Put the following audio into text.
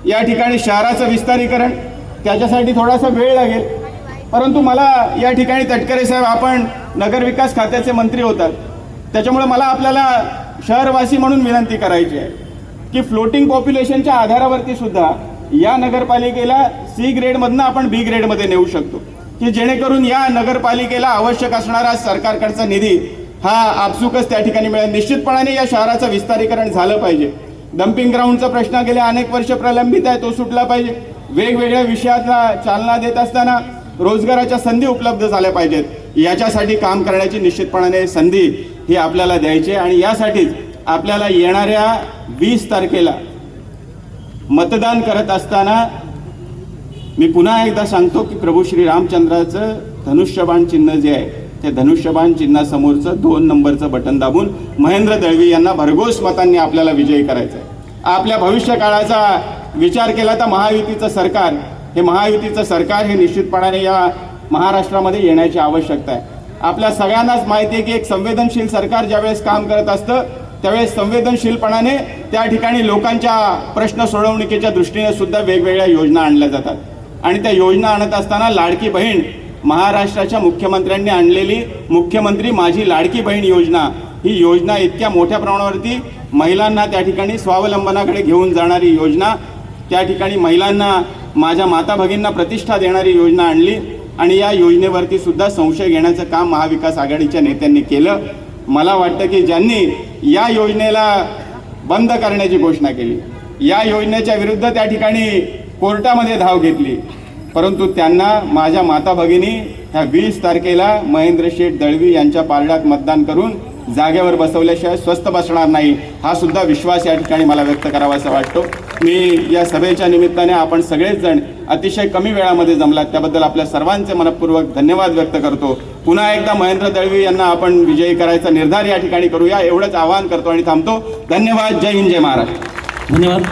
या ठिकाणी शहराचं विस्तारीकरण, त्याच्यासाठी थोडासा वेळ लागेल, परंतु मला या ठिकाणी तटकरे साहेब आपण नगरविकास खात्याचे मंत्री होतात, त्याच्यामुळे मला आपल्याला शहरवासी म्हणून विनंती करायची आहे की फ्लोटिंग पॉप्युलेशनच्या आधारावरती सुद्धा या नगरपालिकेला सी ग्रेडमधनं आपण बी ग्रेडमध्ये नेऊ शकतो, की जेणेकरून या नगरपालिकेला आवश्यक असणारा सरकारकडचा निधी हा आपसुकच त्या ठिकाणी मिळेल. निश्चितपणाने या शहराचं विस्तारीकरण झालं पाहिजे. डम्पिंग ग्राउंडचा प्रश्न गेले अनेक वर्ष प्रलंबित आहे, तो सुटला पाहिजे. वेगवेगळ्या विषयाला चालना देत असताना रोजगाराच्या संधी उपलब्ध झाल्या पाहिजेत. याच्यासाठी काम करण्याची निश्चितपणाने संधी ही आपल्याला द्यायची आहे आणि यासाठीच आपल्याला येणाऱ्या 20 तारखेला मतदान करत असताना मी पुन्हा एकदा सांगतो की प्रभू श्री रामचंद्राचं धनुष्यबाण चिन्ह जे आहे ते धनुष्यबाण चिन्हासमोरचं 2 नंबरचं बटन दाबून महेंद्र दळवी यांना भरघोस मतांनी आपल्याला विजयी करायचं आहे. आपल्या भविष्य काळाचा विचार केला तर महायुतीचं सरकार हे निश्चितपणाने या महाराष्ट्रामध्ये येण्याची आवश्यकता आहे. आपल्या सगळ्यांनाच माहिती आहे की एक संवेदनशील सरकार ज्यावेळेस काम करत असतं त्यावेळेस संवेदनशीलपणाने त्या ठिकाणी लोकांच्या प्रश्न सोडवणुकीच्या दृष्टीने सुद्धा वेगवेगळ्या योजना आणल्या जातात आणि त्या योजना आणत असताना लाडकी बहीण, महाराष्ट्राच्या मुख्यमंत्र्यांनी आणलेली मुख्यमंत्री माझी लाडकी बहीण योजना, ही योजना इतक्या मोठ्या प्रमाणावरती महिलांना त्या ठिकाणी स्वावलंबनाकडे घेऊन जाणारी योजना, त्या ठिकाणी महिलांना, माझ्या माता भगिनींना प्रतिष्ठा देणारी योजना आणली आणि या योजनेवरती सुद्धा संशय घेण्याचं काम महाविकास आघाडीच्या नेत्यांनी केलं. मला वाटतं की ज्यांनी या योजनेला बंद करण्याची घोषणा केली, या योजनेच्या विरुद्ध त्या ठिकाणी कोर्टामध्ये धाव घेतली, परंतु त्यांना माझ्या माता भगिनी ह्या 20 तारखेला महेंद्र शेठ दळवी यांच्या पारड्यात मतदान करून जागेवर बसवल्याशिवाय स्वस्थ बसणार नाही, हा सुद्धा विश्वास या ठिकाणी मला व्यक्त करावासा वाटतो. मी या सभेच्या निमित्ताने आपण सगळेच जण अतिशय कमी वेळामध्ये जमलात त्याबद्दल आपल्या सर्वांचे मनपूर्वक धन्यवाद व्यक्त करतो. पुन्हा एकदा महेंद्र दळवी यांना आपण विजयी करायचा निर्धार या ठिकाणी करूया एवढंच आवाहन करतो आणि थांबतो. धन्यवाद. जय हिंद, जय महाराष्ट्र. धन्यवाद.